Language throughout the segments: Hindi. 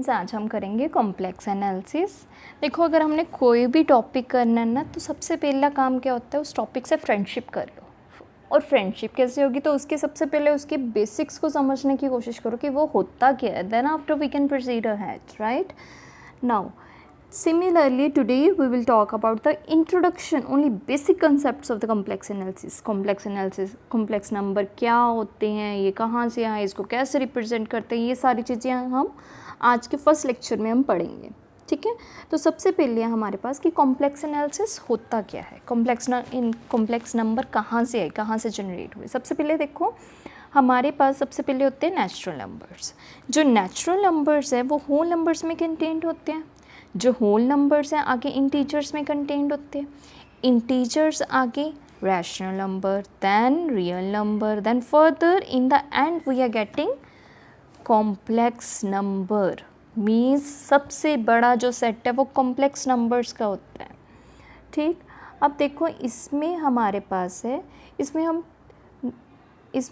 स्टूडेंट्स, आज हम करेंगे कॉम्प्लेक्स एनालिसिस। देखो, अगर हमने कोई भी टॉपिक करना है ना, तो सबसे पहला काम क्या होता है, उस टॉपिक से फ्रेंडशिप कर लो। और फ्रेंडशिप कैसे होगी, तो उसके सबसे पहले उसके बेसिक्स को समझने की कोशिश करो कि वो होता क्या है, then after we can proceed ahead, right. Now similarly today we will talk about the introduction, only basic concepts of the complex analysis. complex number क्या होते हैं, ये कहाँ से आए, इसको कैसे रिप्रेजेंट करते हैं, ये सारी चीज़ें हम आज के फर्स्ट लेक्चर में हम पढ़ेंगे, ठीक है। तो सबसे पहले हमारे पास कि कॉम्प्लेक्स एनालिसिस होता क्या है, कॉम्प्लेक्स नंबर कहाँ से आए, कहाँ से जनरेट हुए। सबसे पहले देखो, हमारे पास सबसे पहले होते हैं नेचुरल नंबर्स। जो नेचुरल नंबर्स है वो होल नंबर्स में कंटेंट होते हैं। जो होल नंबर्स हैं आगे इंटीजर्स में कंटेंट होते हैं। इंटीजर्स आगे rational number, then real number, then further in the end we are getting complex number. मीन्स सबसे बड़ा जो सेट है वो कॉम्प्लेक्स नंबर्स का होता है, ठीक। अब देखो, इसमें हमारे पास है, इसमें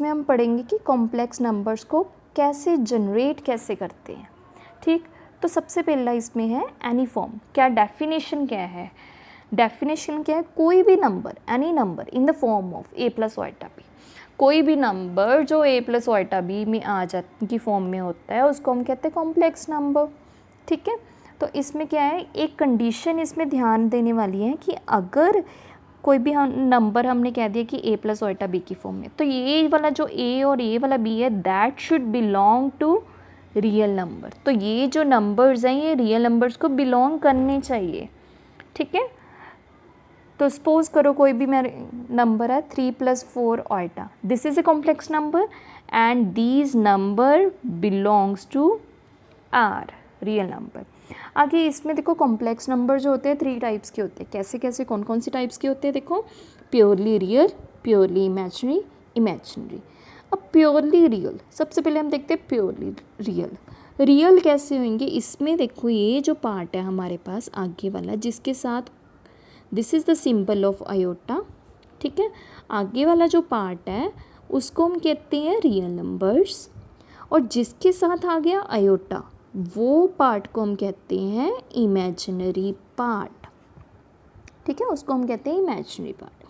हम पढ़ेंगे कि कॉम्प्लेक्स नंबर्स को कैसे जनरेट कैसे करते हैं, ठीक। तो सबसे पहला इसमें है एनी फॉर्म। क्या डेफिनेशन क्या है, डेफिनेशन क्या है, कोई भी number, any number in the form of a plus iota b. कोई भी नंबर जो ए प्लस वाइटा बी में आ जाती की फॉर्म में होता है उसको हम कहते हैं कॉम्प्लेक्स नंबर, ठीक है। तो इसमें क्या है, एक कंडीशन इसमें ध्यान देने वाली है कि अगर कोई भी हम नंबर हमने कह दिया कि ए प्लस वाइटा बी की फॉर्म में, तो ये वाला जो ए और ये वाला बी है that should belong to real number. तो ये जो नंबर्स हैं ये रियल नंबर्स को बिलोंग करने चाहिए, ठीक है। तो सपोज करो कोई भी मेरे नंबर है 3 + 4 iota, this is a complex number and these number belongs to R real number. आगे इसमें देखो, कॉम्प्लेक्स नंबर जो होते हैं 3 टाइप्स के होते हैं। कैसे कैसे, कौन कौन सी टाइप्स के होते हैं, देखो, प्योरली रियल, प्योरली इमेजिनरी। अब प्योरली रियल, सबसे पहले हम देखते हैं प्योरली रियल कैसे होंगे। इसमें देखो, ये जो पार्ट है हमारे पास आगे वाला, जिसके साथ this is the symbol of iota, ठीक है। आगे वाला जो पार्ट है उसको हम कहते हैं रियल नंबर्स, और जिसके साथ आ गया आयोटा वो पार्ट को हम कहते हैं इमेजिनरी पार्ट, ठीक है, उसको हम कहते हैं इमेजिनरी पार्ट।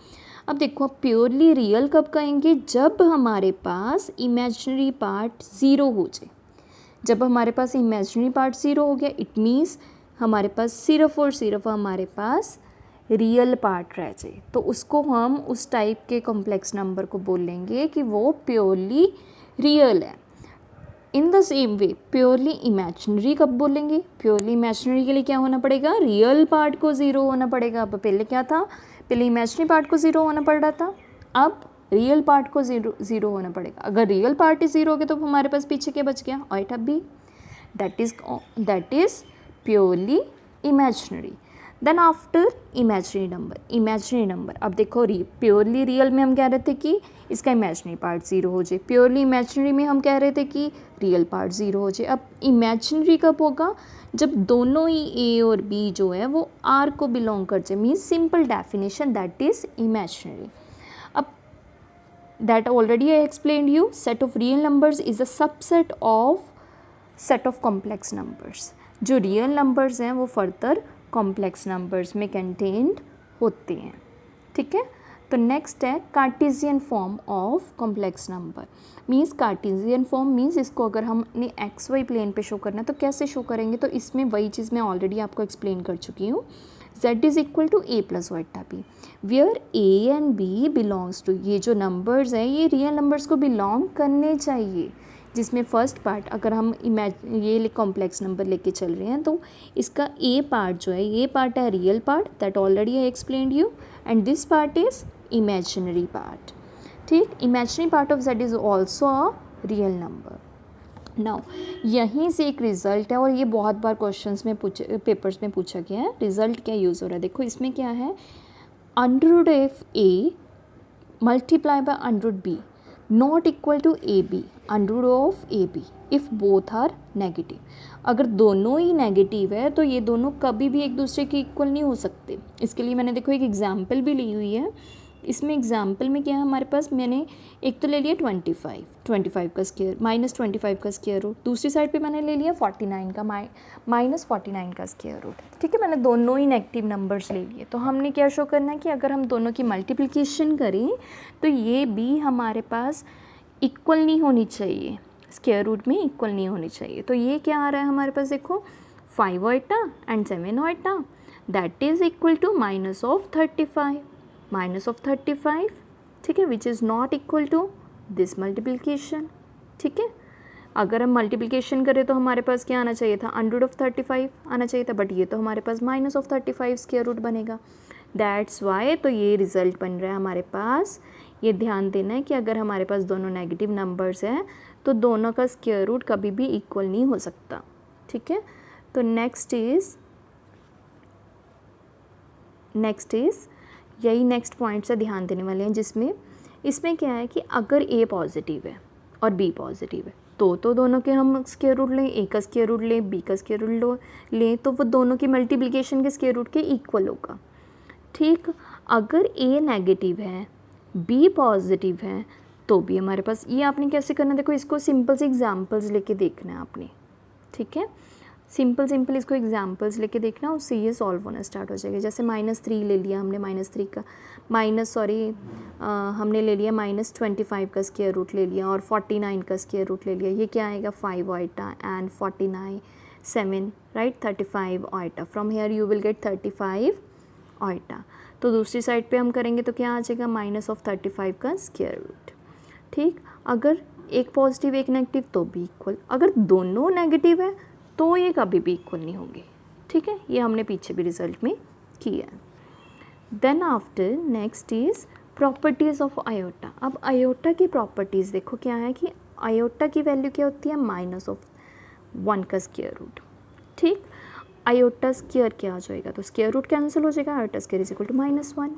अब देखो, प्योरली रियल कब कहेंगे, जब हमारे पास इमेजिनरी पार्ट ज़ीरो हो जाए। जब हमारे पास इमेजिनरी पार्ट ज़ीरो हो गया, इट मीन्स हमारे पास सिर्फ और सिर्फ हमारे पास रियल पार्ट रह जाए, तो उसको हम उस टाइप के कॉम्प्लेक्स नंबर को बोलेंगे कि वो प्योरली रियल है। In the same way purely imaginary कब बोलेंगे, प्योरली इमेजिनरी के लिए क्या होना पड़ेगा, रियल पार्ट को ज़ीरो होना पड़ेगा। अब पहले क्या था, पहले इमेजिनरी पार्ट को ज़ीरो होना पड़ रहा था, अब रियल पार्ट को ज़ीरो होना पड़ेगा। अगर रियल पार्ट ही ज़ीरो हो गया तो हमारे पास पीछे क्या बच गया, iota B, that is purely imaginary. Then after imaginary number, अब देखो, प्योरली रियल में हम कह रहे थे कि इसका इमेजिनरी पार्ट ज़ीरो हो जाए, प्योरली इमेजिनरी में हम कह रहे थे कि रियल पार्ट ज़ीरो हो जाए। अब इमेजिनरी कब होगा, जब दोनों ही ए और बी जो है वो आर को बिलोंग कर जाए, means simple definition, that is imaginary. अब that already I explained you, set of real numbers is a subset of set of complex numbers. जो रियल नंबर्स हैं वो फर्दर कॉम्प्लेक्स नंबर्स में कंटेन्ड होते हैं, ठीक है। तो नेक्स्ट है Cartesian form of complex number. Means Cartesian form means इसको अगर हमने एक्स वाई प्लेन पे शो करना है तो कैसे शो करेंगे, तो इसमें वही चीज़ मैं ऑलरेडी आपको एक्सप्लेन कर चुकी हूँ। z is equal to a plus iota b, where a and b belongs to, ये जो नंबर्स हैं ये रियल नंबर्स को बिलोंग करने चाहिए। जिसमें फर्स्ट पार्ट अगर हम ये कॉम्प्लेक्स नंबर लेके चल रहे हैं तो इसका ए पार्ट जो है, ये पार्ट है real part, that already I explained you, and this part is imaginary part, ठीक। Imaginary part of z is also a real number. Now यहीं से एक रिज़ल्ट है, और ये बहुत बार क्वेश्चंस में पेपर्स में पूछा गया है, रिज़ल्ट क्या यूज़ हो रहा है। देखो, इसमें क्या है, under of A multiply by under B not equal to A B under of A B if both are negative. अगर दोनों ही नेगेटिव है तो ये दोनों कभी भी एक दूसरे के इक्वल नहीं हो सकते। इसके लिए मैंने देखो एक एग्जाम्पल भी ली हुई है इसमें एग्जाम्पल में क्या है हमारे पास, मैंने एक तो ले लिया 25 का स्क्वायर माइनस 25 का स्क्वायर रूट, दूसरी साइड पे मैंने ले लिया 49 का माइनस 49 का स्क्वायर रूट। ठीक है, मैंने दोनों ही नेगेटिव नंबर्स ले लिए। तो हमने क्या शो करना है कि अगर हम दोनों की मल्टीप्लिकेशन करें तो ये भी हमारे पास इक्वल नहीं होनी चाहिए, स्क्वायर रूट में इक्वल नहीं होनी चाहिए। तो ये क्या आ रहा है हमारे पास, देखो 5 iota and 7 iota that is equal to minus of 35, ठीक है, which is not equal to this multiplication. ठीक है, अगर हम मल्टीप्लिकेशन करें तो हमारे पास क्या आना चाहिए था, अंडर ऑफ 35 आना चाहिए था, बट ये तो हमारे पास माइनस ऑफ 35 स्क्वायर रूट बनेगा, दैट्स वाई। तो ये रिज़ल्ट बन रहा है हमारे पास। ये ध्यान देना है कि अगर हमारे पास दोनों नेगेटिव नंबर्स हैं तो दोनों का स्क्वायर रूट कभी भी इक्वल नहीं हो सकता। ठीक है, तो नेक्स्ट इज़ यही नेक्स्ट पॉइंट से ध्यान देने वाले हैं, जिसमें इसमें क्या है कि अगर ए पॉजिटिव है और बी पॉजिटिव है तो दोनों के हम स्क्वायर रूट लें, ए का स्क्वायर रूट लें, बी का स्क्वायर रूट लें, तो वो दोनों की मल्टीप्लिकेशन के स्क्वायर रूट के इक्वल होगा। ठीक, अगर ए नेगेटिव है बी पॉजिटिव है तो भी हमारे पास, ये आपने कैसे करना है, देखो इसको सिंपल से एग्जांपल्स लेके देखना है आपने। ठीक है, सिंपल इसको एग्जांपल्स लेके देखना, उससे ये सॉल्व होना स्टार्ट हो जाएगा। जैसे -3 ले लिया हमने, हमने ले लिया -25 का स्क्वायर रूट ले लिया और 49 का स्क्वायर रूट ले लिया। ये क्या आएगा, 5 iota and 49 7 right, 35 iota. From here you will get 35 iota. तो दूसरी साइड पे हम करेंगे तो क्या आ जाएगा, माइनस ऑफ 35 का स्क्वायर रूट। ठीक, अगर एक पॉजिटिव एक नेगेटिव तो भी इक्वल, अगर दोनों नेगेटिव है तो ये कभी भी इक्वल नहीं होंगे। ठीक है, ये हमने पीछे भी रिजल्ट में किया। Then after next is properties of iota. अब आयोटा की प्रॉपर्टीज़ देखो क्या है कि आयोटा की वैल्यू क्या होती है, -1 का स्क्वायर रूट। ठीक, आयोटा स्क्वायर क्या हो जाएगा, तो स्क्वायर रूट कैंसिल हो जाएगा, iota square is equal to -1।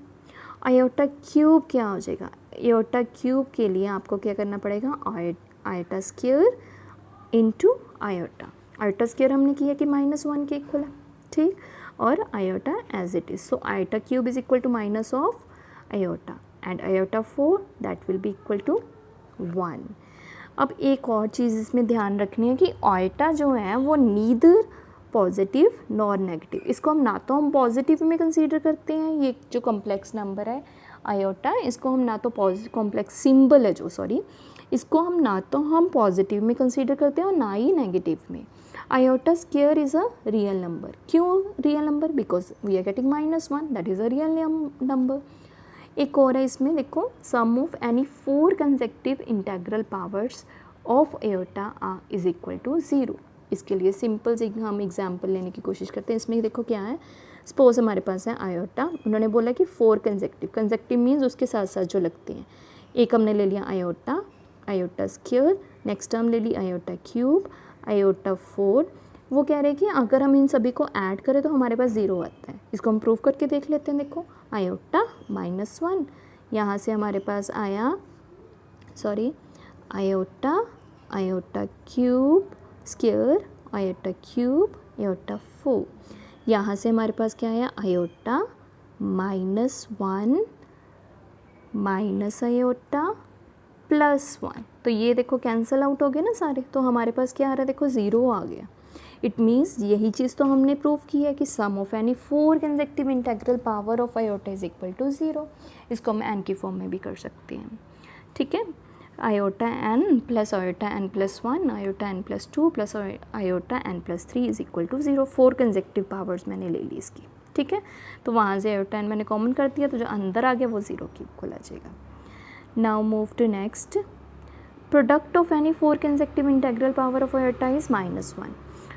Iota cube क्या हो जाएगा, आयोटा क्यूब के लिए आपको क्या करना पड़ेगा, iota square into iota. Iota square हमने किया कि -1 के इक्वल है। ठीक, और iota as it is, so iota cube is equal to minus of iota and iota 4 that will be equal to 1। अब एक और चीज़ इसमें ध्यान रखनी है कि आयोटा जो है वो नीदर पॉजिटिव नॉर नेगेटिव, इसको हम ना तो हम पॉजिटिव में कंसीडर करते हैं, ये जो कॉम्प्लेक्स नंबर है आयोटा, इसको हम ना तो कॉम्प्लेक्स सिंबल है जो, सॉरी, इसको हम ना तो हम पॉजिटिव में कंसीडर करते हैं और ना ही नेगेटिव में। Iota square is a real number. क्यों real number, because we are getting -1 that is a real number. एक और है इसमें, देखो sum of any 4 consecutive integral powers of iota is equal to 0। इसके लिए सिंपल से हम एग्जाम्पल लेने की कोशिश करते हैं। इसमें देखो क्या है, सपोज हमारे पास है आयोटा, उन्होंने बोला कि 4 कंसेक्टिव मीन्स उसके साथ साथ जो लगते हैं। एक हमने ले लिया आयोटा स्क्वायर, नेक्स्ट हम ले ली आयोटा क्यूब, आयोटा 4। वो कह रहे हैं कि अगर हम इन सभी को ऐड करें तो हमारे पास 0 आता है। इसको हम प्रूव करके देख लेते हैं। देखो आयोटा -1, यहाँ से हमारे पास आया, sorry, iota cube square, iota cube, iota 4। यहाँ से हमारे पास क्या आया, आयोटा -1 माइनस आयोटा +1। तो ये देखो कैंसिल आउट हो गए ना सारे, तो हमारे पास क्या आ रहा है, देखो 0 आ गया। इट मीन्स यही चीज़ तो हमने प्रूव की है कि sum of any 4 consecutive integral power of iota is equal to 0। इसको हम एन की फॉर्म में भी कर सकते हैं। ठीक है, iota n plus iota n+1, iota n+2 plus iota n+3 is equal to 0। 4 consecutive powers मैंने ले ली इसकी। ठीक है, तो वहाँ से आयोटा n मैंने कॉमन कर दिया, तो जो अंदर आ गया वो 0 की इक्वल आ जाएगा। Now move to next. Product of any 4 consecutive integral power of iota is -1।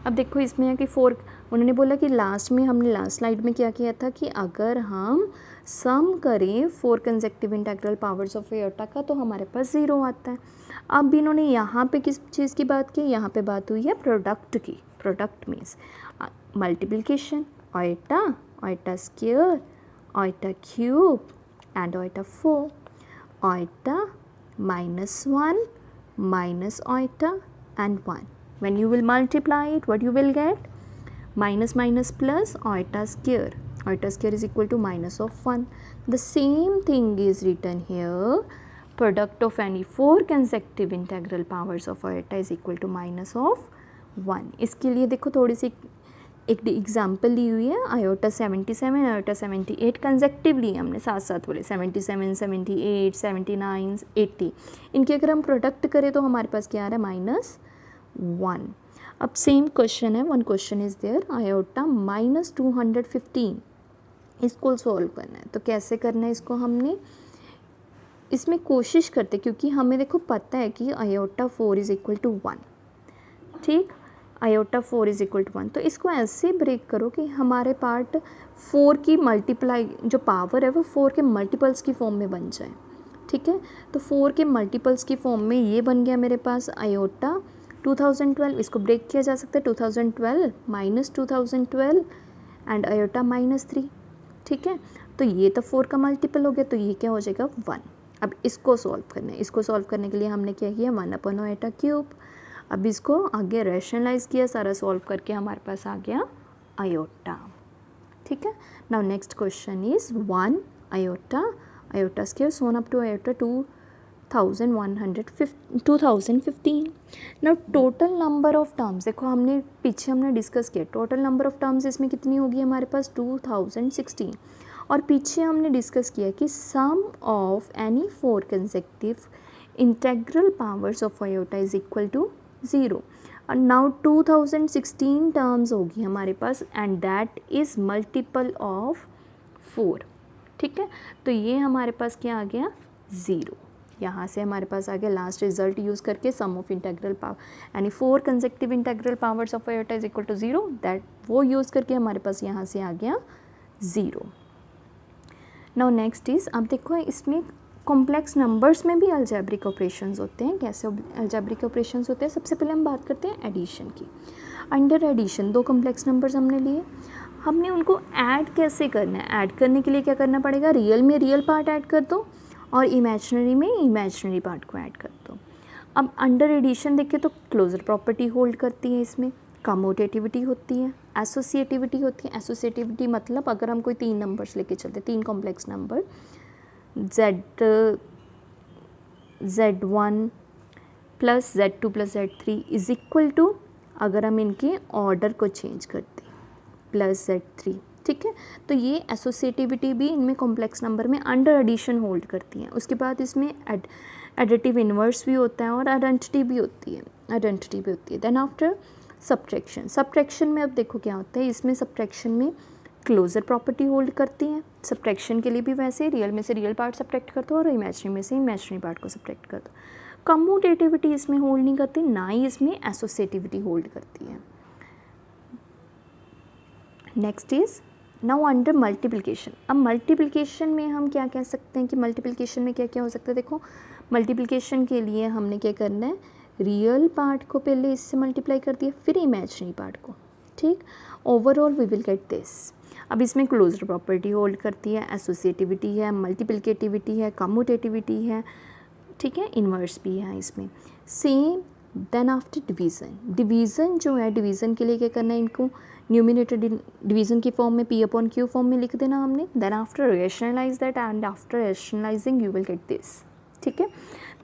अब देखो इसमें है कि 4, उन्होंने बोला कि हमने लास्ट स्लाइड में क्या किया था कि अगर हम सम करें 4 consecutive integral powers of iota का तो हमारे पास 0 आता है। अब भी इन्होंने यहाँ पे किस चीज़ की बात की, यहाँ पे बात हुई है प्रोडक्ट की। Product means multiplication, iota square, iota cube and iota 4। Iota -1 minus iota and 1. When you will multiply it, what you will get? Minus plus iota square. iota square is equal to minus of 1. The same thing is written here. Product of any 4 consecutive integral powers of iota is equal to minus of 1. इसके लिए देखो थोड़ी सी एक एग्जाम्पल ली हुई है, आयोटा 77, आयोटा 78 कंसेक्टिवली हमने साथ साथ बोले 77, 78, 79, 80. इनके अगर हम प्रोडक्ट करें तो हमारे पास क्या आ रहा है -1. अब सेम क्वेश्चन है, one question is there, iota -215, इसको सॉल्व करना है. तो कैसे करना है इसको, हमने इसमें कोशिश करते, क्योंकि हमें देखो पता है कि आयोटा 4 इज इक्वल टू 1. ठीक, आयोटा 4 इज इक्वल टू 1. तो इसको ऐसे ब्रेक करो कि हमारे पार्ट 4 की मल्टीप्लाई जो पावर है वो 4 के मल्टीपल्स की फॉर्म में बन जाए. ठीक है, तो 4 के मल्टीपल्स की फॉर्म में ये बन गया मेरे पास आयोटा 2012. इसको ब्रेक किया जा सकता है, 2012 माइनस 2012 एंड आयोटा -3. ठीक है, तो ये तो 4 का मल्टीपल हो गया, तो ये क्या हो जाएगा 1. अब इसको सॉल्व करना है. इसको सॉल्व करने के लिए हमने क्या किया, 1 आयोटा क्यूब. अब इसको आगे रैशनलाइज किया, सारा सॉल्व करके हमारे पास आ गया आयोटा. ठीक है, now next question is 1 iota square so on up to iota 2015. Now total number of terms देखो, हमने पीछे डिस्कस किया, टोटल नंबर ऑफ टर्म्स इसमें कितनी होगी हमारे पास 2016. और पीछे हमने डिस्कस किया कि sum of any 4 consecutive integral powers of iota is equal to 0. और नाउ 2016 टर्म्स होगी हमारे पास and that is multiple of 4. ठीक है, तो ये हमारे पास क्या आ गया 0. यहाँ से हमारे पास आ गया लास्ट रिजल्ट यूज़ करके सम ऑफ इंटेग्रल पावर यानी 4 consecutive integral powers of iota is equal to 0, that वो यूज़ करके हमारे पास यहाँ से आ गया 0. नाउ नेक्स्ट इज़, अब देखो इसमें कॉम्प्लेक्स नंबर्स में भी अलजेब्रिक ऑपरेशंस होते हैं. कैसे अलजेब्रिक ऑपरेशंस होते हैं, सबसे पहले हम बात करते हैं एडिशन की. अंडर एडिशन 2 कॉम्प्लेक्स नंबर्स हमने लिए, हमने उनको ऐड कैसे करना है. ऐड करने के लिए क्या करना पड़ेगा, रियल में रियल पार्ट ऐड कर दो और इमेजिनरी में इमेजिनरी पार्ट को ऐड कर दो. अब अंडर एडिशन देखिए तो क्लोजर प्रॉपर्टी होल्ड करती है, इसमें कम्यूटेटिविटी होती है, एसोसिएटिविटी होती है. एसोसिएटिविटी मतलब अगर हम कोई 3 नंबर्स लेके चलते, 3 complex number Z1 plus Z2 plus Z3 is equal to, अगर हम इनके ऑर्डर को चेंज करते प्लस Z3. ठीक है, तो ये एसोसिएटिविटी भी इनमें कॉम्प्लेक्स नंबर में अंडर एडिशन होल्ड करती है. उसके बाद इसमें एडिटिव इन्वर्स भी होता है और आइडेंटिटी भी होती है. देन आफ्टर सब्ट्रैक्शन में अब देखो क्या होता है, इसमें सब्ट्रैक्शन में क्लोजर प्रॉपर्टी होल्ड करती है. सब्ट्रैक्शन के लिए भी वैसे रियल में से रियल पार्ट सब्ट्रैक्ट कर दो और इमेजिनरी में से इमेजिनरी पार्ट को सब्ट्रैक्ट कर दो. कम्यूटेटिविटी इसमें होल्ड नहीं करती, ना ही इसमें एसोसिएटिविटी होल्ड करती है. Next is now under multiplication. अब मल्टीप्लिकेशन में हम क्या कह सकते हैं कि मल्टीप्लिकेशन में क्या क्या हो सकता है. देखो मल्टीप्लिकेशन के लिए हमने क्या करना है, रियल पार्ट को पहले इससे मल्टीप्लाई कर दिया, फिर इमेजिनरी पार्ट को. ठीक, overall we will get this. अब इसमें क्लोजर प्रॉपर्टी होल्ड करती है, एसोसिएटिविटी है, मल्टीप्लिकेटिविटी है, कम्यूटेटिविटी है. ठीक है, इन्वर्स भी है इसमें. सेम देन आफ्टर डिवीज़न जो है, डिवीज़न के लिए क्या करना है, इनको न्यूमिनेटर डिवीज़न की फॉर्म में P/Q फॉर्म में लिख देना हमने. Then after rationalise that and after rationalising you will get this. ठीक है,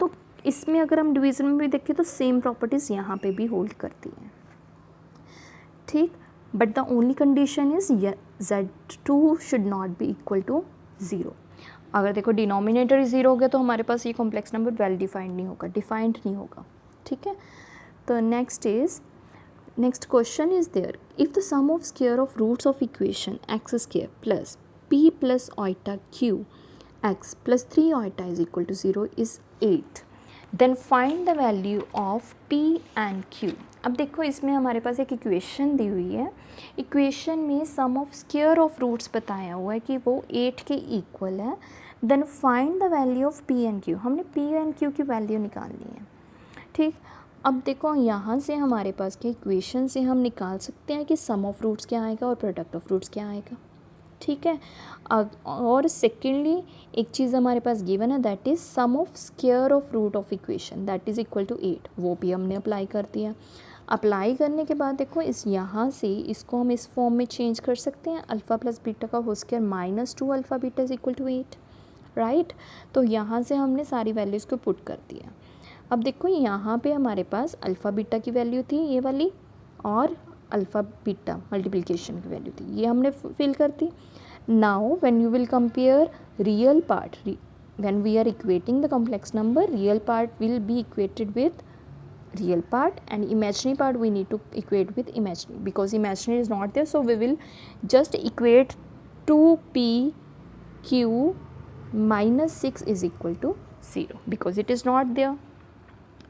तो इसमें अगर हम डिवीज़न में भी देखें तो सेम प्रॉपर्टीज़ यहाँ पे भी होल्ड करती हैं. ठीक, but the only condition is Z2 should not be equal to 0. अगर देखो डिनोमिनेटर 0 हो गया तो हमारे पास ये कॉम्प्लेक्स नंबर वेल डिफाइंड नहीं होगा. ठीक है, तो next question is there, if the sum of square of roots of equation x square plus p plus iota q x plus 3 iota is equal to 0 is 8, then find the value of p and q. अब देखो इसमें हमारे पास एक इक्वेशन दी हुई है, इक्वेशन में sum of square of roots बताया हुआ है कि वो 8 के इक्वल है. Then find the value of p and q. हमने p एंड q की वैल्यू निकालनी है. ठीक, अब देखो यहाँ से हमारे पास के इक्वेशन से हम निकाल सकते हैं कि सम ऑफ रूट्स क्या आएगा और प्रोडक्ट ऑफ रूट्स क्या आएगा. ठीक है, और सेकेंडली एक चीज़ हमारे पास गिवन है, that is sum of square of root of equation that is equal to 8. वो भी हमने अप्लाई कर दिया. अप्लाई करने के बाद देखो इस यहाँ से इसको हम इस फॉर्म में चेंज कर सकते हैं, अल्फ़ा प्लस बीटा का whole square minus 2 alpha beta is equal to 8, right. तो यहाँ से हमने सारी वैल्यूज़ को पुट कर दिया। अब देखो यहाँ पे हमारे पास अल्फ़ा बीटा की वैल्यू थी ये वाली, और अल्फ़ा बीटा मल्टीप्लिकेशन की वैल्यू थी, ये हमने फिल कर दी। Now when you will compare real part, when we are equating the complex number, real part will be equated with real part and imaginary part we need to equate with imaginary, because imaginary is not there, so we will just equate 2pq minus 6 is equal to 0 because it is not there,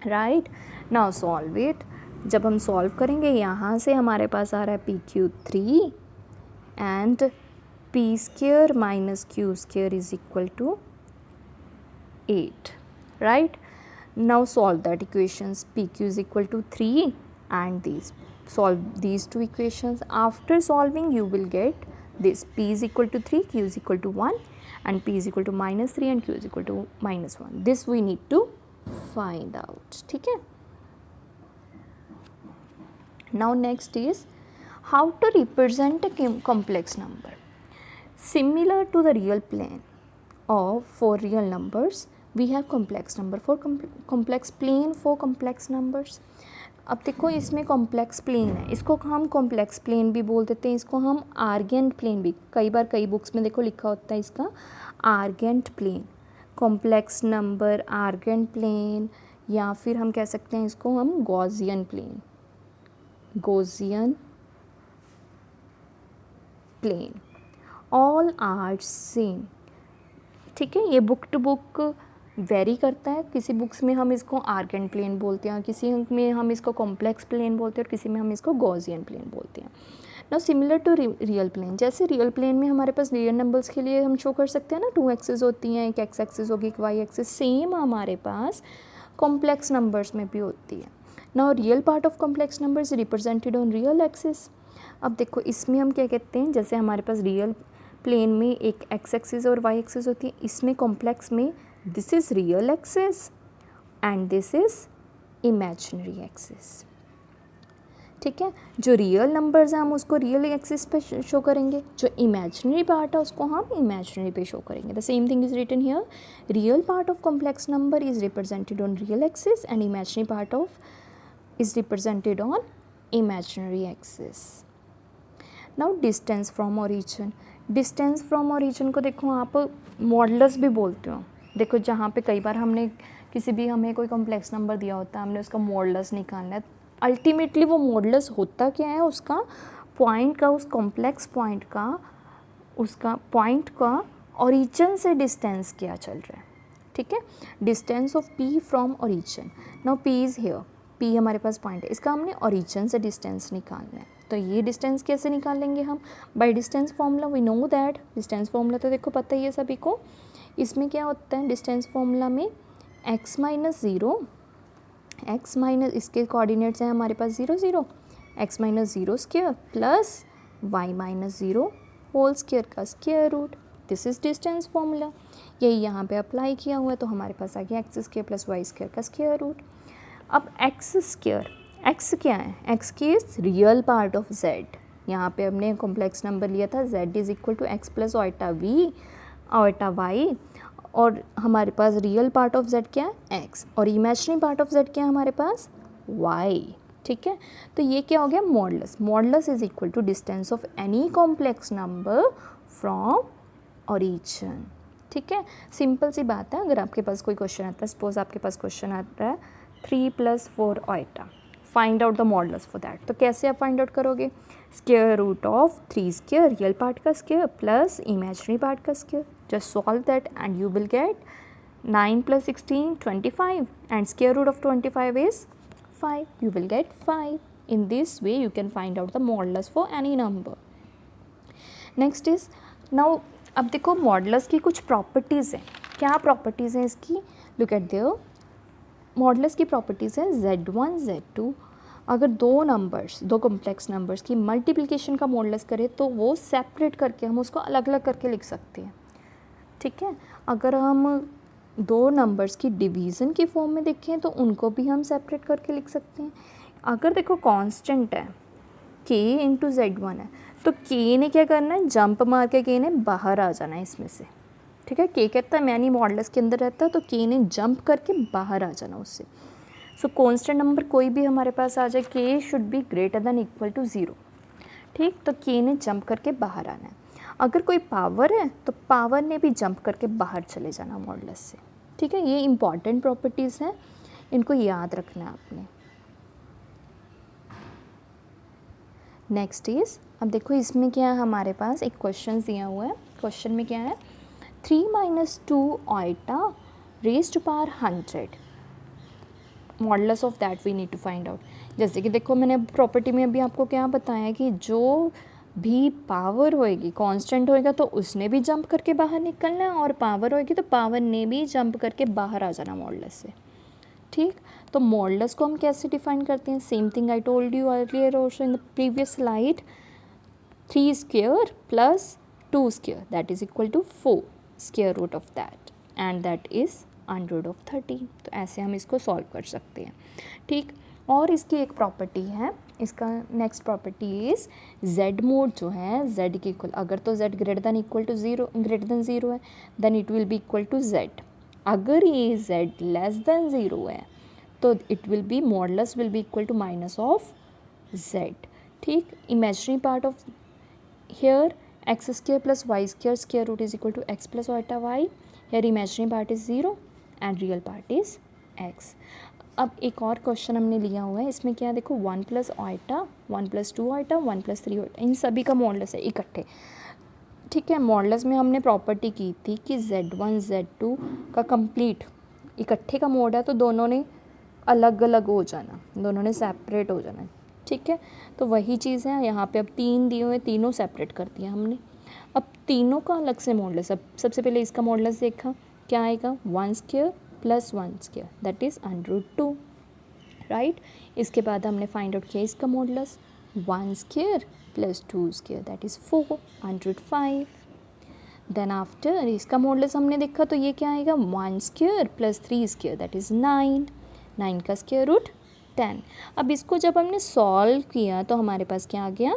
right। now solve it। जब हम सॉल्व करेंगे यहाँ से हमारे पास आ रहा है pq3 and p square minus q square is equal to 8, right। now solve that equations, pq is equal to 3 and these, solve these two equations। after solving you will get this, p is equal to 3, q is equal to 1 and p is equal to minus 3 and q is equal to minus 1, this we need to find out, ठीक है। now next is how to represent a complex number similar to the real plane of for real numbers we have complex number for complex plane for complex numbers। अब देखो इसमें कॉम्प्लेक्स प्लेन है, इसको हम कॉम्प्लेक्स प्लेन भी बोल देते हैं, इसको हम आर्गेंट प्लेन भी, कई बार कई बुक्स में देखो लिखा होता है इसका Argand plane, complex number Argand plane, या फिर हम कह सकते हैं इसको हम Gaussian plane, Gaussian plane, all are same, ठीक है। ये बुक टू बुक वेरी करता है, किसी बुक्स में हम इसको आर्गेंट प्लेन बोलते हैं, किसी में हम इसको कॉम्प्लेक्स प्लेन बोलते हैं और किसी में हम इसको गॉसियन प्लेन बोलते हैं। Now similar to real plane, जैसे रियल प्लेन में हमारे पास रियल नंबर्स के लिए हम शो कर सकते हैं ना, 2 एक्सेस होती हैं, एक एक्स एक्सेस होगी, एक वाई एक्सेस, सेम हमारे पास कॉम्प्लेक्स नंबर्स में भी होती है। Now real part of complex numbers represented on real axis. अब देखो इसमें हम क्या कहते हैं, जैसे हमारे पास रियल प्लेन में एक एक्स एक्सिस और वाई एक्सिस होती है, इसमें कॉम्प्लेक्स में this is real axis and this is imaginary axis, ठीक है। जो रियल नंबर्स हैं हम उसको रियल एक्सिस पे शो करेंगे, जो इमेजिनरी पार्ट है उसको हम इमेजिनरी पे शो करेंगे। The same thing is written here, real part of complex number is represented on real axis and imaginary part of is represented on imaginary axis. Now distance from origin, distance from origin को देखो आप मॉडुलस भी बोलते हो। देखो जहाँ पे कई बार हमने किसी भी हमें कोई कॉम्प्लेक्स नंबर दिया होता है, हमने उसका मॉडुलस निकालना है, अल्टीमेटली वो मॉडुलस होता क्या है, उसका पॉइंट का, उस कॉम्प्लेक्स पॉइंट का, उसका पॉइंट का ओरिजिन से डिस्टेंस क्या चल रहा है, ठीक है। Distance of P from origin, now P is here, P हमारे पास पॉइंट है, इसका हमने ओरिजिन से डिस्टेंस निकालना है। तो ये डिस्टेंस कैसे निकालेंगे हम, by distance formula, we know that distance formula तो देखो पता ही है सभी को। इसमें क्या होता है डिस्टेंस फार्मूला में, x minus zero, x minus इसके कोऑर्डिनेट्स हैं हमारे पास 0 0, x minus zero square plus y minus zero whole square का square root, this is distance formula. यही यहाँ पे अप्लाई किया हुआ है, तो हमारे पास आ गया x square plus y square का स्क्वायर रूट। अब एक्स स्क्वायर, एक्स क्या है, एक्स की is real part of z, यहाँ पे हमने कॉम्प्लेक्स नंबर लिया था z is equal to x plus iota we iota y, और हमारे पास रियल पार्ट ऑफ जेड क्या है एक्स, और इमेजिनरी पार्ट ऑफ जेड क्या है हमारे पास वाई, ठीक है। तो ये क्या हो गया modulus, modulus is equal to distance of any complex number from origin, ठीक है। सिंपल सी बात है, अगर आपके पास कोई क्वेश्चन आता है, सपोज आपके पास क्वेश्चन आता है 3 + 4 iota, find out the modulus for that, तो कैसे आप फाइंड आउट करोगे, square root of 3 square real part का स्क्वायर प्लस इमेजिनरी पार्ट का square, just solve that and you will get 9 + 16 25 and square root of 25 is 5, you will get 5. In this way you can find out the modulus for any number. Next is now, अब देखो मॉडुलस की कुछ प्रॉपर्टीज़ हैं, क्या प्रॉपर्टीज़ हैं इसकी, लुक एट देयर। मॉडुलस की प्रॉपर्टीज़ है Z1 Z2, अगर दो नंबर्स, दो कॉम्प्लेक्स नंबर्स की मल्टीप्लिकेशन का मॉडुलस करें तो वो सेपरेट करके हम उसको अलग अलग करके लिख सकते हैं, ठीक है। अगर हम दो नंबर्स की डिवीज़न की फॉर्म में देखें तो उनको भी हम सेपरेट करके लिख सकते हैं। अगर देखो कांस्टेंट है k इंटू Z1 है तो k ने क्या करना है, जंप मार के k ने बाहर आ जाना है इसमें से, ठीक है। k कहता है मैनी मॉडुलस के अंदर रहता है तो k ने जंप करके बाहर आ जाना उससे। सो कांस्टेंट नंबर कोई भी हमारे पास आ जाए, k should be greater than equal to 0, ठीक। तो k ने जंप करके बाहर आना है। अगर कोई पावर है तो पावर ने भी जंप करके बाहर चले जाना मॉडुलस से, ठीक है। ये इंपॉर्टेंट प्रॉपर्टीज़ हैं, इनको याद रखना है आपने। नेक्स्ट इज़, अब देखो इसमें क्या है, हमारे पास एक क्वेश्चन दिया हुआ है। क्वेश्चन में क्या है, 3 minus 2 iota raise to power 100, modulus of that we need to find out. जैसे कि देखो मैंने प्रॉपर्टी में अभी आपको क्या बताया कि जो भी पावर होएगी कांस्टेंट होएगा तो उसने भी जंप करके बाहर निकलना है, और पावर होएगी तो पावर ने भी जंप करके बाहर आ जाना मॉडुलस से, ठीक। तो मॉडुलस को हम कैसे डिफाइन करते हैं, same thing I told you earlier also in the previous slide, 3 square plus 2 square that is equal to 4 square root of that, and that is under of 13। तो ऐसे हम इसको सॉल्व कर सकते हैं, ठीक। और इसकी एक प्रॉपर्टी है, इसका next property is z mod जो है z के इक्वल, अगर तो z greater than equal to 0 है then it will be equal to z। अगर ये z लेस देन 0 है तो it will be modulus will be equal to minus of z, ठीक। Imaginary part of here x square plus y square square root is equal to x plus iota y, here imaginary part is 0 and real part is x। अब एक और क्वेश्चन हमने लिया हुआ है, इसमें क्या है देखो, 1 plus iota, 1 plus 2 iota, 1 plus 3 iota, इन सभी का मॉडुलस है इकट्ठे, ठीक है। मॉडुलस में हमने प्रॉपर्टी की थी कि Z1 Z2 का कंप्लीट इकट्ठे का मोड है तो दोनों ने अलग अलग हो जाना, दोनों ने सेपरेट हो जाना, ठीक है। तो वही चीज़ है यहाँ पे, अब 3 दिए हुए, तीनों सेपरेट कर दिया हमने। अब तीनों का अलग से मॉडुलस, अब सबसे पहले इसका मॉडुलस देखा, क्या आएगा, 1 square plus 1 square that is √2, right. इसके बाद हमने फाइंड आउट किया इसका modulus, 1 square plus 2 square that is 4 √5। Then after इसका मॉडुलस हमने देखा तो ये क्या आएगा, 1 square plus 3 square that is 9, 9 का स्क्वायर रूट 10। अब इसको जब हमने सॉल्व किया तो हमारे पास क्या आ गया,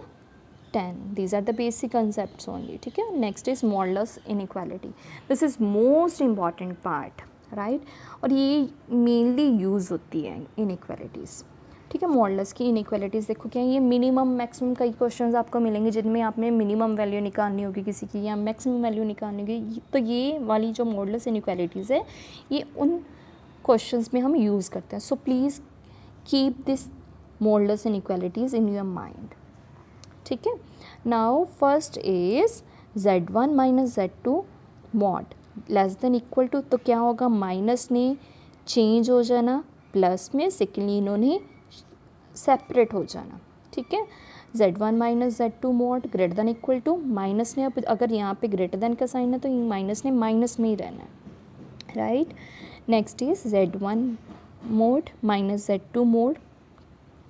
10। These are the basic concepts only, ठीक है। Next is modulus inequality, this is most important part, right. और ये मेनली यूज़ होती है इनइक्वालिटीज़, ठीक है। मॉडुलस की इनइक्वालिटीज़ देखो क्या है, ये मिनिमम मैक्सिमम कई क्वेश्चंस आपको मिलेंगे जिनमें आपने मिनिमम वैल्यू निकालनी होगी किसी की या मैक्सिमम वैल्यू निकालनी होगी। तो ये वाली जो मॉडुलस इनइक्वालिटीज़ है ये उन क्वेश्चंस में हम यूज़ करते हैं। So please keep this modulus inequalities in your mind, ठीक है। Now first is Z1 minus Z2 mod less than equal to, तो क्या होगा, माइनस ने चेंज हो जाना प्लस में, सेकेंडली इन्होंने सेपरेट हो जाना, ठीक है। Z1 minus Z2 mod greater than equal to, minus ने अब अगर यहाँ पे ग्रेटर देन का साइन है तो माइनस ने माइनस में ही रहना है, right. Next is Z1 mod minus Z2 mod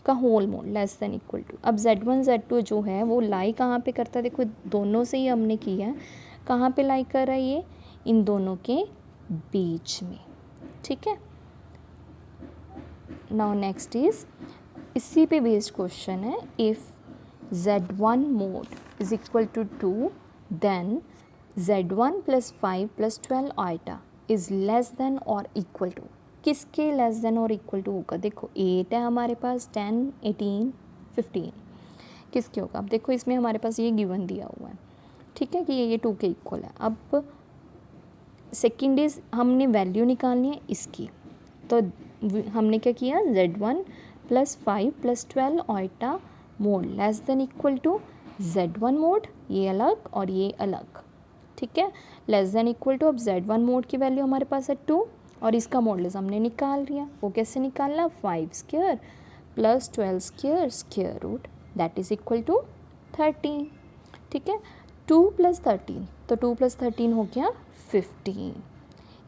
का whole mod less than equal to. अब Z1 Z2 जो है वो लाई कहाँ पे करता है, देखो दोनों से ही हमने किया है, कहाँ पे लाई कर रहा है ये, इन दोनों के बीच में, ठीक है। नाउ नेक्स्ट इज, इसी पे बेस्ड क्वेश्चन है, if Z1 mod is equal to 2 then Z1 plus 5 plus 12 iota is less than और इक्वल टू, किसके लेस देन और इक्वल टू होगा, देखो 8 है हमारे पास, 10 18 15, किसके होगा। अब देखो इसमें हमारे पास ये गिवन दिया हुआ है, ठीक है, कि ये 2 के इक्वल है। अब सेकेंड इज हमने वैल्यू निकालनी है इसकी, तो हमने क्या किया, Z1 plus 5 plus 12 iota mod less than equal to Z1 mod, ये अलग और ये अलग, ठीक है, लेस देन इक्वल टू। अब Z1 मोड की वैल्यू हमारे पास है 2 और इसका मॉडुलस हमने निकाल लिया, वो कैसे निकालना, 5 square plus 12 square square root that is equal to 13, ठीक है। 2 प्लस 13, तो 2 प्लस 13 हो गया 15।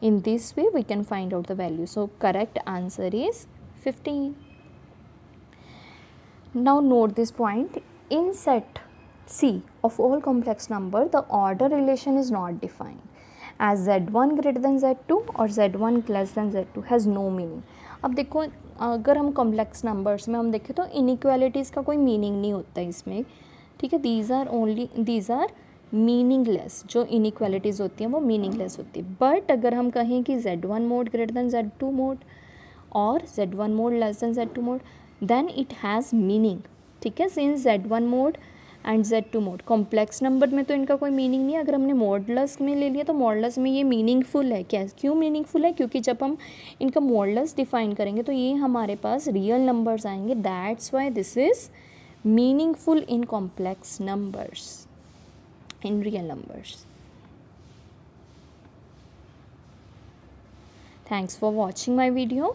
In this way we can find out the value. So correct answer is 15. Now note this point, in set C of all complex number the order relation is not defined as Z1 greater than Z2 or Z1 less than Z2 has no meaning. अब देखो अगर हम कॉम्प्लेक्स नंबर्स में हम देखें तो इनइक्वालिटीज़ का कोई मीनिंग नहीं होता इसमें, ठीक है। दीज आर मीनिंगलेस, जो इनइक्वालिटीज़ होती हैं वो मीनिंगलेस होती है। बट अगर हम कहें कि Z1 mode greater than Z2 mod और Z1 mod less than Z2 mod, then it has meaning, ठीक है। Since Z1 mod and Z2 mod complex number में तो इनका कोई मीनिंग नहीं है, अगर हमने मॉडुलस में ले लिया तो मॉडुलस में ये मीनिंगफुल है। क्या, क्यों मीनिंगफुल है? क्योंकि जब हम इनका मॉडुलस डिफाइन करेंगे तो ये हमारे पास रियल नंबर्स आएंगे, that's why this is meaningful in complex numbers, in real numbers. Thanks for watching my video.